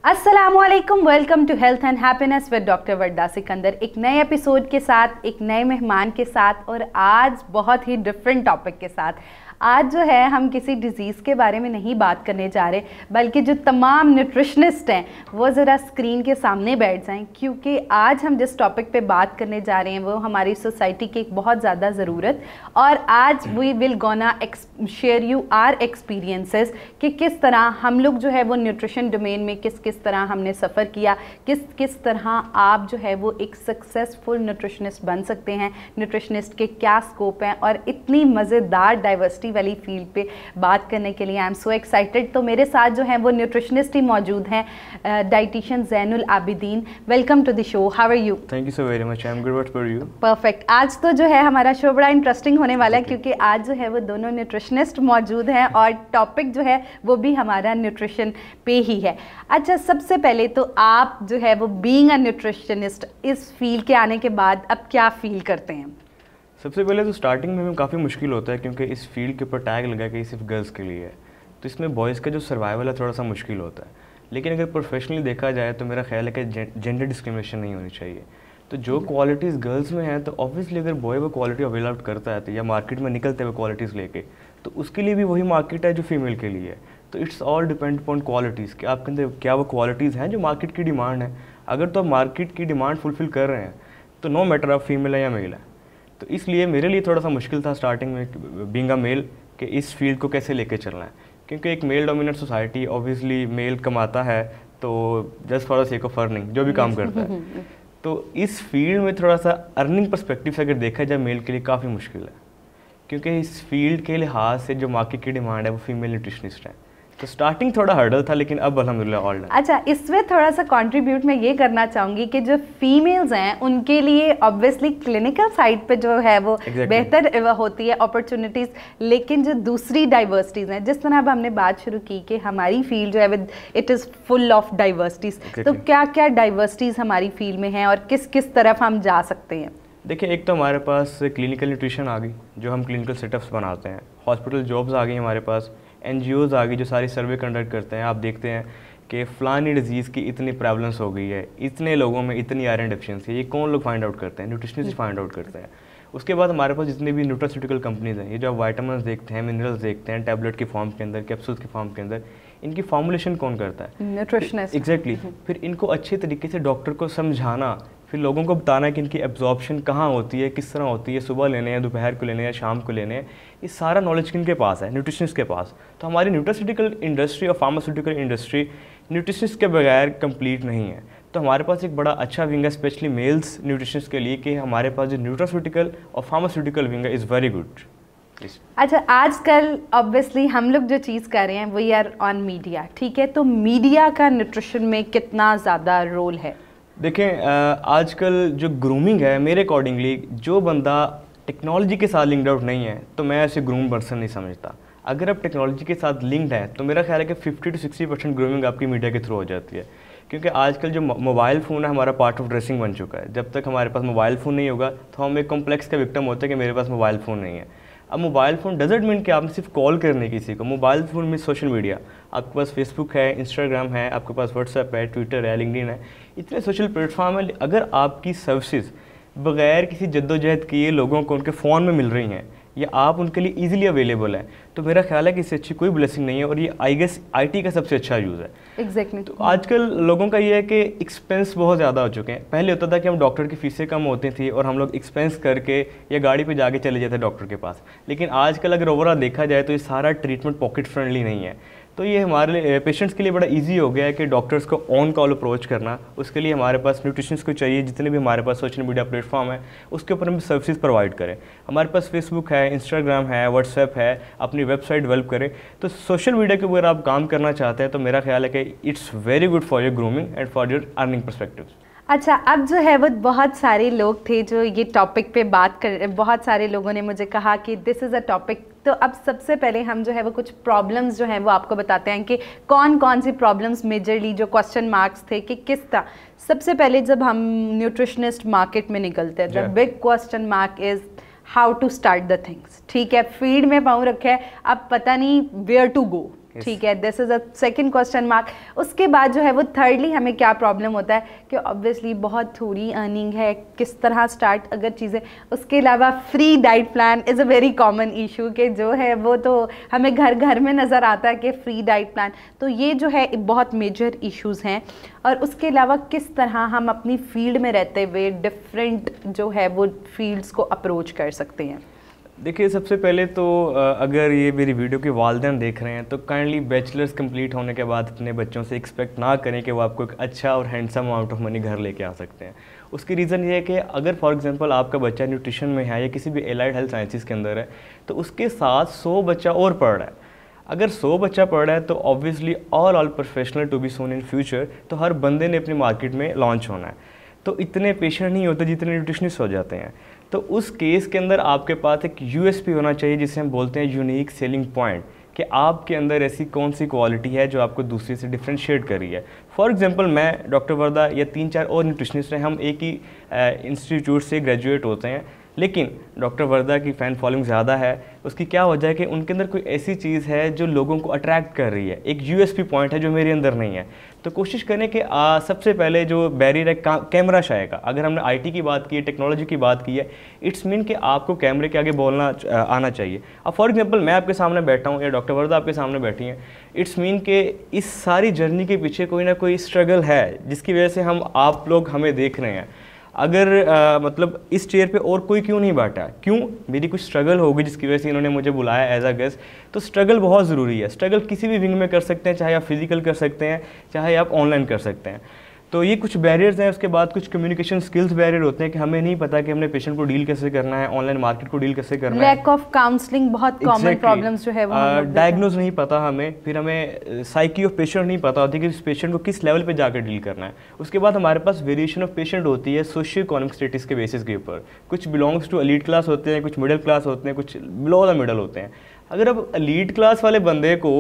अस्सलामुअलैकुम, welcome to health and happiness with doctor Warda Sikandar. एक नए एपिसोड के साथ, एक नए मेहमान के साथ और आज बहुत ही डिफरेंट टॉपिक के साथ। आज जो है हम किसी डिज़ीज़ के बारे में नहीं बात करने जा रहे, बल्कि जो तमाम न्यूट्रिशनिस्ट हैं वो ज़रा स्क्रीन के सामने बैठ जाएं, क्योंकि आज हम जिस टॉपिक पे बात करने जा रहे हैं वो हमारी सोसाइटी की एक बहुत ज़्यादा ज़रूरत। और आज we will gonna share you are experiences कि किस तरह हम लोग जो है वो न्यूट्रिशन डोमेन में किस किस तरह हमने सफ़र किया, किस किस तरह आप जो है वो एक सक्सेसफुल न्यूट्रिशनिस्ट बन सकते हैं, न्यूट्रिशनिस्ट के क्या स्कोप हैं। और इतनी मज़ेदार डाइवर्सिटी वाली फील्ड पे बात करने के लिए आई एम सो एक्साइटेड। तो मेरे साथ जो हैं वो न्यूट्रिशनिस्ट ही मौजूद हैं, dietician Zainul Abidin. Welcome to the show, how are you? Thank you so very much, I am good, what about you? Perfect. आज तो जो है हमारा शो बड़ा इंटरेस्टिंग होने वाला है, क्योंकि आज जो है वो दोनों न्यूट्रिशनिस्ट मौजूद हैं और टॉपिक जो है वो भी हमारा न्यूट्रिशन पे ही है। अच्छा, सबसे पहले तो आप जो है वो बीइंग अ न्यूट्रिशनिस्ट इस फील्ड के आने के बाद अब क्या फील करते हैं? सबसे पहले तो स्टार्टिंग में हमें काफ़ी मुश्किल होता है, क्योंकि इस फील्ड के ऊपर टैग लगा कि सिर्फ गर्ल्स के लिए है, तो इसमें बॉयज़ का जो सर्वाइवल है थोड़ा सा मुश्किल होता है। लेकिन अगर प्रोफेशनली देखा जाए तो मेरा ख्याल है कि जेंडर डिस्क्रिमिनेशन नहीं होनी चाहिए। तो जो क्वालिटीज़ गर्ल्स में हैं, तो ऑब्वियसली अगर बॉय वो क्वालिटी अवेल आउट करता है तो या मार्केट में निकलते हुए क्वालिटीज़ लेके, तो उसके लिए भी वही मार्केट है जो फीमेल के लिए है। तो it's all depend upon qualities कि आपके अंदर क्या वो क्वालिटीज़ हैं जो मार्केट की डिमांड है। अगर तो आप मार्केट की डिमांड फुलफ़िल कर रहे हैं तो नो मैटर आप फीमेल है या मेल है। तो इसलिए मेरे लिए थोड़ा सा मुश्किल था स्टार्टिंग में बीइंग अ मेल कि इस फील्ड को कैसे लेके चलना है, क्योंकि एक male dominant society, obviously male कमाता है तो just for the sake of earning जो भी काम करता है, तो इस फील्ड में थोड़ा सा अर्निंग पर्सपेक्टिव से अगर देखा जाए मेल के लिए काफ़ी मुश्किल है, क्योंकि इस फील्ड के लिहाज से जो मार्केट की डिमांड है वो फीमेल न्यूट्रिशनिस्ट है। तो स्टार्टिंग थोड़ा हर्डल था, लेकिन अब अल्हम्दुलिल्लाह ऑल डन। अच्छा, इसमें थोड़ा सा कंट्रीब्यूट मैं ये करना चाहूँगी कि जो फीमेल्स हैं उनके लिए ऑब्वियसली क्लिनिकल साइड पे जो है वो बेहतर होती है अपॉर्चुनिटीज़, लेकिन जो दूसरी डाइवर्सिटीज़ हैं, जिस तरह अब हमने बात शुरू की कि हमारी फील्ड जो है with it is full of diversities, तो क्या क्या डाइवर्सिटीज़ हमारी फील्ड में हैं और किस किस तरफ हम जा सकते हैं? देखिए, एक तो हमारे पास क्लिनिकल न्यूट्रिशन आ गई जो हम क्लिनिकल सेटअप्स बनाते हैं, हॉस्पिटल जॉब्स आ गई हमारे पास, NGOs आ गई जो सारी सर्वे कंडक्ट करते हैं। आप देखते हैं कि फ़लानी डिजीज़ की इतनी प्रेवलेंस हो गई है, इतने लोगों में इतनी आयरन डेफिशिएंसी है, ये कौन लोग फाइंड आउट करते हैं? न्यूट्रिशनिस्ट फाइंड आउट करते हैं। उसके बाद हमारे पास जितनी भी न्यूट्रास्यूटिकल कंपनीज़ हैं, ये जो आप वाइटामिन देखते हैं, मिनरल्स देखते हैं, टैबलेट के फॉर्म के अंदर, कैप्सूल्स के फॉर्म के अंदर, इनकी फॉर्मुलेशन कौन करता है? न्यूट्रिशनिस्ट। एग्जैक्टली। फिर इनको अच्छे तरीके से डॉक्टर को समझाना, फिर लोगों को बताना कि इनकी एब्जॉर्प्शन कहाँ होती है, किस तरह होती है, सुबह लेने हैं, दोपहर को लेने हैं, शाम को लेने हैं, ये सारा नॉलेज किनके पास है? न्यूट्रिशनिस्ट के पास। तो हमारी न्यूट्रास्यूटिकल इंडस्ट्री और फार्मास्यूटिकल इंडस्ट्री न्यूट्रिशनिस्ट के बगैर कंप्लीट नहीं है। तो हमारे पास एक बड़ा अच्छा विंग है स्पेशली मेल्स न्यूट्रिशनिस्ट के लिए, कि हमारे पास जो न्यूट्रास्यूटिकल और फार्मास्यूटिकल विंग है इज़ वेरी गुड। अच्छा, आजकल ऑब्वियसली हम लोग जो चीज़ कर रहे हैं वी आर ऑन मीडिया, ठीक है? तो मीडिया का न्यूट्रिशन में कितना ज़्यादा रोल है? देखें, आजकल जो ग्रूमिंग है, मेरे अकॉर्डिंगली जो बंदा टेक्नोलॉजी के साथ लिंक्ड आउट नहीं है तो मैं ऐसे ग्रूम पर्सन नहीं समझता। अगर आप टेक्नोलॉजी के साथ लिंक्ड हैं तो मेरा ख्याल है कि 50 to 60% ग्रूमिंग आपकी मीडिया के थ्रू हो जाती है, क्योंकि आजकल जो मोबाइल फ़ोन है हमारा पार्ट ऑफ ड्रेसिंग बन चुका है। जब तक हमारे पास मोबाइल फ़ोन नहीं होगा तो हम एक कॉम्प्लेक्स का विक्टिम होते हैं कि मेरे पास मोबाइल फ़ोन नहीं है। अब मोबाइल फ़ोन डजंट मीन कि आपने सिर्फ कॉल करने किसी को, मोबाइल फ़ोन में सोशल मीडिया, आपके पास फेसबुक है, इंस्टाग्राम है, आपके पास व्हाट्सएप है, ट्विटर है, लिंक्डइन है, इतने सोशल प्लेटफॉर्म है। अगर आपकी सर्विसेज बग़ैर किसी जद्दोजहद किए लोगों को उनके फ़ोन में मिल रही हैं या आप उनके लिए ईजिली अवेलेबल है, तो मेरा ख्याल है कि इससे अच्छी कोई ब्लेसिंग नहीं है, और ये आई गेस IT का सबसे अच्छा यूज़ है। एग्जैक्टली। तो आजकल लोगों का ये है कि एक्सपेंस बहुत ज़्यादा हो चुके हैं। पहले होता था कि हम डॉक्टर की फ़ीसें कम होती थी और हम लोग एक्सपेंस करके या गाड़ी पे जाके चले जाते डॉक्टर के पास, लेकिन आजकल अगर ओवरऑल देखा जाए तो ये सारा ट्रीटमेंट पॉकेट फ्रेंडली नहीं है। तो ये हमारे पेशेंट्स के लिए बड़ा इजी हो गया है कि डॉक्टर्स को ऑन कॉल अप्रोच करना। उसके लिए हमारे पास न्यूट्रिशनिस्ट को चाहिए, जितने भी हमारे पास सोशल मीडिया प्लेटफॉर्म है उसके ऊपर हम सर्विसेज प्रोवाइड करें। हमारे पास फेसबुक है, इंस्टाग्राम है, व्हाट्सएप है, अपनी वेबसाइट डेवलप करें। तो सोशल मीडिया के ऊपर आप काम करना चाहते हैं तो मेरा ख्याल है कि it's very good for your grooming and for your earning perspective. अच्छा, अब जो है वो बहुत सारे लोग थे जो ये टॉपिक पे बात कर, बहुत सारे लोगों ने मुझे कहा कि दिस इज़ अ टॉपिक। तो अब सबसे पहले हम जो है वो कुछ प्रॉब्लम्स जो हैं वो आपको बताते हैं कि कौन कौन सी प्रॉब्लम्स मेजरली जो क्वेश्चन मार्क्स थे कि किस तरह। सबसे पहले जब हम न्यूट्रिशनिस्ट मार्केट में निकलते हैं, the big question mark is how to start the things. ठीक है, फील्ड में पाँव रखे है, अब पता नहीं वेयर टू गो, ठीक है, this is a second question mark. उसके बाद जो है वो थर्डली हमें क्या प्रॉब्लम होता है कि ऑब्वियसली बहुत थोड़ी अर्निंग है, किस तरह स्टार्ट अगर चीज़ें। उसके अलावा free diet plan is a very common issue कि जो है वो तो हमें घर घर में नज़र आता है कि फ्री डाइट प्लान, तो ये जो है बहुत मेजर इश्यूज़ हैं। और उसके अलावा किस तरह हम अपनी फील्ड में रहते हुए डिफरेंट जो है वो फील्ड्स को अप्रोच कर सकते हैं। देखिए, सबसे पहले तो अगर ये मेरी वीडियो के वालिदैन देख रहे हैं तो काइंडली बैचलर्स कंप्लीट होने के बाद अपने बच्चों से एक्सपेक्ट ना करें कि वो आपको एक अच्छा और हैंडसम अमाउंट ऑफ मनी घर लेके आ सकते हैं। उसकी रीज़न ये है कि अगर फॉर एग्जांपल आपका बच्चा न्यूट्रिशन में है या किसी भी एलाइड हेल्थ साइंसेस के अंदर है, तो उसके साथ 100 बच्चा और पढ़ रहा है। अगर 100 बच्चा पढ़ रहा है तो obviously all professional to be soon in future, तो हर बंदे ने अपनी मार्केट में लॉन्च होना है। तो इतने पेशेंट नहीं होते जितने न्यूट्रिशनिस्ट हो जाते हैं। तो उस केस के अंदर आपके पास एक यूएसपी होना चाहिए, जिसे हम बोलते हैं यूनिक सेलिंग पॉइंट, कि आपके अंदर ऐसी कौन सी क्वालिटी है जो आपको दूसरे से डिफ्रेंशिएट कर रही है। फॉर एग्जांपल, मैं, डॉक्टर वर्दा या 3-4 और न्यूट्रिशनिस्ट हैं, हम एक ही इंस्टीट्यूट से ग्रेजुएट होते हैं, लेकिन डॉक्टर वर्दा की फ़ैन फॉलोइंग ज़्यादा है। उसकी क्या वजह है कि उनके अंदर कोई ऐसी चीज़ है जो लोगों को अट्रैक्ट कर रही है, एक यूएसपी पॉइंट है जो मेरे अंदर नहीं है। तो कोशिश करें कि सबसे पहले जो बैरियर है कैमरा शाय का। अगर हमने आईटी की बात की है, टेक्नोलॉजी की बात की है, इट्स मीन कि आपको कैमरे के आगे बोलना आना चाहिए। अब फॉर एग्जांपल मैं आपके सामने बैठा हूँ या डॉक्टर वर्दा आपके सामने बैठी हैं, इट्स मीन कि इस सारी जर्नी के पीछे कोई ना कोई स्ट्रगल है जिसकी वजह से आप लोग हमें देख रहे हैं। अगर मतलब इस चेयर पे और कोई क्यों नहीं बैठा, क्यों? मेरी कुछ स्ट्रगल होगी जिसकी वजह से इन्होंने मुझे बुलाया एज अ गेस्ट। तो स्ट्रगल बहुत ज़रूरी है। स्ट्रगल किसी भी विंग में कर सकते हैं, चाहे आप फिजिकल कर सकते हैं, चाहे आप ऑनलाइन कर सकते हैं। तो ये कुछ बैरियर्स हैं। उसके बाद कुछ कम्युनिकेशन स्किल्स बैरियर होते हैं कि हमें नहीं पता कि हमने पेशेंट को डील कैसे करना है, ऑनलाइन मार्केट को डील कैसे करना है। लैक ऑफ काउंसलिंग बहुत कॉमन प्रॉब्लम्स जो है वो डायग्नोज नहीं पता हमें, फिर हमें साइकी ऑफ पेशेंट नहीं पता होती कि इस पेशेंट को किस लेवल पे जाकर डील करना है। उसके बाद हमारे पास वेरिएशन ऑफ पेशेंट होती है सोशियो इकोनॉमिक स्टेटस के बेसिस के ऊपर। कुछ बिलोंग्स टू एलीट क्लास होते हैं, कुछ मिडिल क्लास होते हैं, कुछ बिलो द मिडल होते हैं। अगर आप एलीट क्लास वाले बंदे को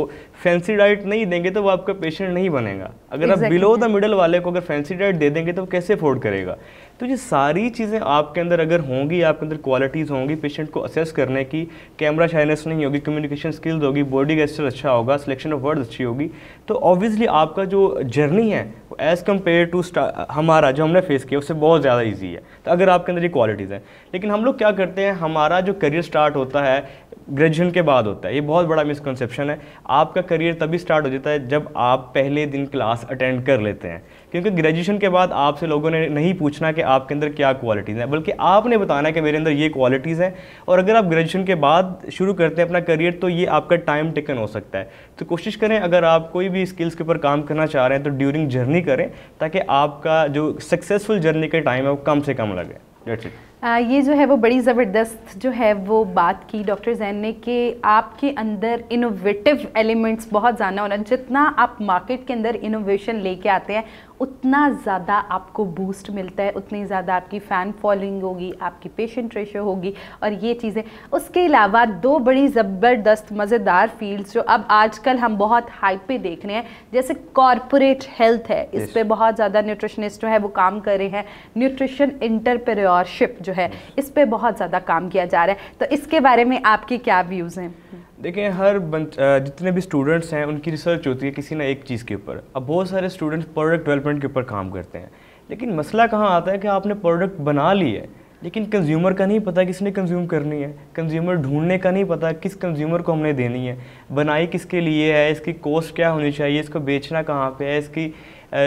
फैंसी डाइट नहीं देंगे तो वो आपका पेशेंट नहीं बनेगा। अगर आप बिलो द मिडल वाले को अगर फैंसी डाइट दे देंगे तो वो कैसे अफोर्ड करेगा? तो ये सारी चीज़ें आपके अंदर अगर होंगी, आपके अंदर क्वालिटीज़ होंगी पेशेंट को असेस करने की, कैमरा शाइनेस नहीं होगी, कम्युनिकेशन स्किल्स होगी, बॉडी गेस्चर अच्छा होगा, सिलेक्शन ऑफ वर्ड्स अच्छी होगी, तो ऑब्वियसली आपका जो जर्नी है वो एज़ कम्पेयर टू हमारा जो हमने फेस किया उससे बहुत ज़्यादा ईजी है। तो अगर आपके अंदर ये क्वालिटीज़ हैं, लेकिन हम लोग क्या करते हैं, हमारा जो करियर स्टार्ट होता है ग्रेजुएशन के बाद होता है। ये बहुत बड़ा मिसकंसेप्शन है। आपका करियर तभी स्टार्ट हो जाता है जब आप पहले दिन क्लास अटेंड कर लेते हैं, क्योंकि ग्रेजुएशन के बाद आपसे लोगों ने नहीं पूछना कि आपके अंदर क्या क्वालिटीज़ हैं, बल्कि आपने बताना है कि मेरे अंदर ये क्वालिटीज़ हैं। और अगर आप ग्रेजुएशन के बाद शुरू करते हैं अपना करियर तो ये आपका टाइम टेकन हो सकता है। तो कोशिश करें अगर आप कोई भी स्किल्स के ऊपर काम करना चाह रहे हैं तो ड्यूरिंग जर्नी करें, ताकि आपका जो सक्सेसफुल जर्नी का टाइम है वो कम से कम लगे। That's it. ये जो है वो बड़ी ज़बरदस्त जो है वो बात की डॉक्टर जैन ने कि आपके अंदर इनोवेटिव एलिमेंट्स बहुत ज़्यादा होना। जितना आप मार्केट के अंदर इनोवेशन लेके आते हैं उतना ज़्यादा आपको बूस्ट मिलता है, उतनी ज़्यादा आपकी फ़ैन फॉलोइंग होगी, आपकी पेशेंट रेशो होगी और ये चीज़ें। उसके अलावा दो बड़ी ज़बरदस्त मज़ेदार फील्ड्स जो अब आजकल हम बहुत हाइप पे देख रहे हैं, जैसे कॉरपोरेट हेल्थ है, इस पे बहुत ज़्यादा न्यूट्रिशनिस्ट जो है वो काम कर रहे हैं। न्यूट्रिशन एंटरप्रेन्योरशिप जो है इस पे बहुत ज़्यादा काम किया जा रहा है, तो इसके बारे में आपके क्या व्यूज़ हैं? देखिए, जितने भी स्टूडेंट्स हैं उनकी रिसर्च होती है किसी ना एक चीज़ के ऊपर। अब बहुत सारे स्टूडेंट्स प्रोडक्ट डेवलपमेंट के ऊपर काम करते हैं, लेकिन मसला कहाँ आता है कि आपने प्रोडक्ट बना ली है लेकिन कंज्यूमर का नहीं पता किसने कंज्यूम करनी है, कंज्यूमर ढूंढने का नहीं पता किस कंज्यूमर को हमने देनी है, बनाई किसके लिए है, इसकी कॉस्ट क्या होनी चाहिए, इसको बेचना कहाँ पे है, इसकी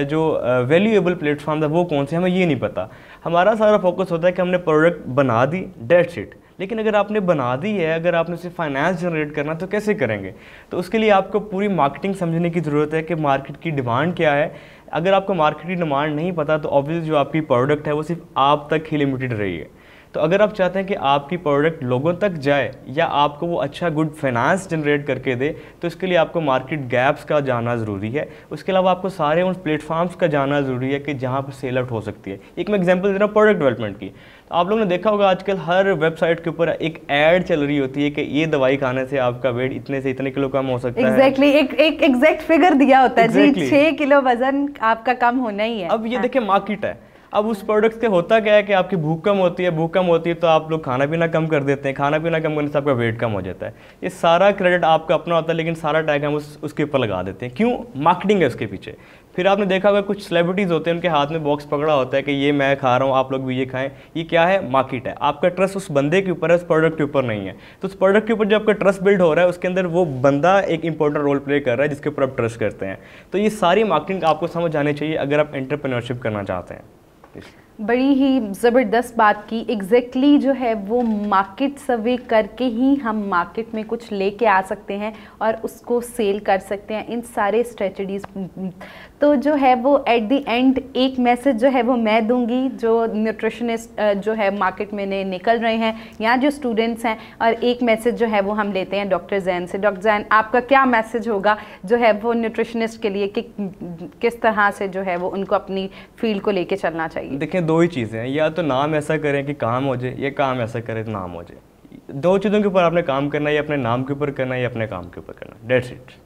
जो वैल्यूएबल प्लेटफॉर्म है वो कौन से, हमें ये नहीं पता। हमारा सारा फोकस होता है कि हमने प्रोडक्ट बना दी, डेट्स इट। लेकिन अगर आपने बना दी है, अगर आपने उसे फाइनेंस जनरेट करना तो कैसे करेंगे? तो उसके लिए आपको पूरी मार्केटिंग समझने की ज़रूरत है कि मार्केट की डिमांड क्या है। अगर आपको मार्केट की डिमांड नहीं पता तो ऑब्वियसली जो आपकी प्रोडक्ट है वो सिर्फ आप तक ही लिमिटेड रही है। तो अगर आप चाहते हैं कि आपकी प्रोडक्ट लोगों तक जाए या आपको वो अच्छा गुड फाइनेंस जनरेट करके दे, तो इसके लिए आपको मार्केट गैप्स का जानना ज़रूरी है। उसके अलावा आपको सारे उन प्लेटफॉर्म्स का जानना ज़रूरी है कि जहाँ पर सेल आउट हो सकती है। एक मैं एग्जांपल दे रहा हूँ प्रोडक्ट डेवलपमेट की। तो आप लोगों ने देखा होगा आजकल हर वेबसाइट के ऊपर एक ऐड चल रही होती है कि ये दवाई खाने से आपका वेट इतने से इतने किलो कम हो सकता है। एग्जैक्टली एक एग्जैक्ट फिगर दिया होता है जी, 6 किलो वजन आपका कम होना ही है। अब ये देखिए मार्केट है, अब उस प्रोडक्ट से होता क्या है कि आपकी भूख कम होती है, भूख कम होती है तो आप लोग खाना पीना कम कर देते हैं, खाना पीना कम करने से आपका वेट कम हो जाता है। ये सारा क्रेडिट आपका अपना होता है, लेकिन सारा टैग हम उसके ऊपर लगा देते हैं। क्यों? मार्केटिंग है उसके पीछे। फिर आपने देखा होगा कुछ सेलिब्रिटीज़ होते हैं, उनके हाथ में बॉक्स पकड़ा होता है कि ये मैं खा रहा हूँ, आप लोग भी ये खाएं। ये क्या है? मार्केट है। आपका ट्रस्ट उस बंदे के ऊपर है, उस प्रोडक्ट के ऊपर नहीं है। तो उस प्रोडक्ट के ऊपर जो आपका ट्रस्ट बिल्ड हो रहा है, उसके अंदर वो बंदा एक इंपॉर्टेंट रोल प्ले कर रहा है जिसके ऊपर आप ट्रस्ट करते हैं। तो ये सारी मार्केटिंग आपको समझ आनी चाहिए अगर आप एंटरप्रेन्योरशिप करना चाहते हैं। बड़ी ही ज़बरदस्त बात की। एग्जैक्टली जो है वो मार्केट सर्वे करके ही हम मार्केट में कुछ लेके आ सकते हैं और उसको सेल कर सकते हैं, इन सारे स्ट्रेटजीज। तो जो है वो एट द एंड एक मैसेज जो है वो मैं दूंगी, जो न्यूट्रिशनिस्ट जो है मार्केट में निकल रहे हैं या जो स्टूडेंट्स हैं, और एक मैसेज जो है वो हम लेते हैं डॉक्टर जैन से। डॉक्टर जैन, आपका क्या मैसेज होगा जो है वो न्यूट्रिशनिस्ट के लिए कि किस तरह से जो है वो उनको अपनी फील्ड को लेके चलना चाहिए? देखिए, दो ही चीज़ें हैं, या तो नाम ऐसा करें कि काम हो जाए, या काम ऐसा करें तो नाम हो जाए। दो चीज़ों के ऊपर आपने काम करना है, या अपने नाम के ऊपर करना है या अपने काम के ऊपर करना है। That's it.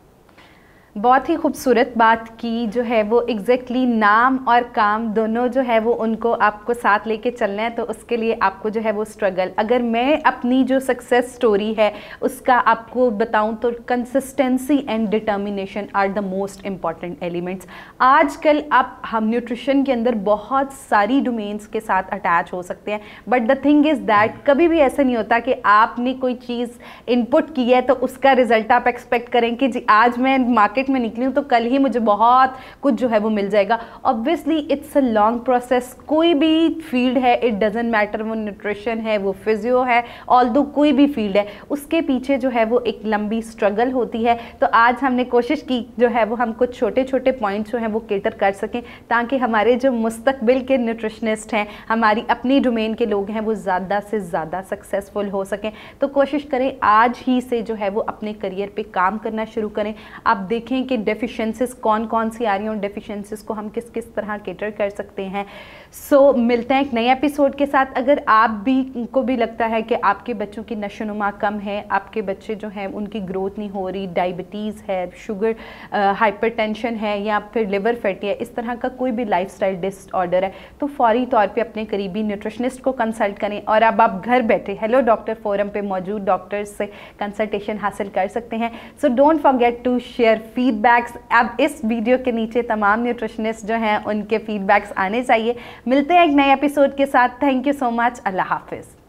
बहुत ही खूबसूरत बात की जो है वो एग्जैक्टली नाम और काम दोनों जो है वो उनको आपको साथ लेके चलना है। तो उसके लिए आपको जो है वो स्ट्रगल, अगर मैं अपनी जो सक्सेस स्टोरी है उसका आपको बताऊं तो consistency and determination are the most important elements. आजकल आप हम न्यूट्रिशन के अंदर बहुत सारी डोमेन्स के साथ अटैच हो सकते हैं, but the thing is that कभी भी ऐसा नहीं होता कि आपने कोई चीज़ इनपुट की है तो उसका रिजल्ट आप एक्सपेक्ट करें कि जी आज मैं मार्केट में निकली हूँ तो कल ही मुझे बहुत कुछ जो है वो मिल जाएगा। Obviously it's a long process. कोई भी फील्ड है, इट डजेंट मैटर, वो न्यूट्रिशन है, वो फिजियो है, ऑल्दो कोई भी फील्ड है, उसके पीछे जो है वो एक लंबी स्ट्रगल होती है। तो आज हमने कोशिश की जो है वो हम कुछ छोटे छोटे पॉइंट्स जो हैं वो केटर कर सकें, ताकि हमारे जो मुस्तकबिल के न्यूट्रिशनिस्ट हैं, हमारी अपनी डोमेन के लोग हैं, वो ज़्यादा से ज़्यादा सक्सेसफुल हो सकें। तो कोशिश करें आज ही से जो है वो अपने करियर पे काम करना शुरू करें। आप देखें कि डेफिशिएंसीज कौन कौन सी आ रही हैं और डेफिशिएंसीज को हम किस किस तरह केटर कर सकते हैं। सो मिलते हैं एक नए एपिसोड के साथ। अगर आप भी को भी लगता है कि आपके बच्चों की नशोनुमा कम है, आपके बच्चे जो हैं उनकी ग्रोथ नहीं हो रही, डायबिटीज़ है, शुगर हाइपरटेंशन है, या फिर लिवर फैटी है, इस तरह का कोई भी लाइफस्टाइल डिसऑर्डर है, तो फौरी तौर पे अपने करीबी न्यूट्रिशनिस्ट को कंसल्ट करें। और अब आप घर बैठे हेलो डॉक्टर फोरम पे मौजूद डॉक्टर्स से कंसल्टेशन हासिल कर सकते हैं। So don't forget to share feedbacks. अब इस वीडियो के नीचे तमाम न्यूट्रिशनिस्ट जो हैं उनके फीडबैक्स आने चाहिए। मिलते हैं एक नए एपिसोड के साथ। Thank you so much. अल्लाह हाफिज़।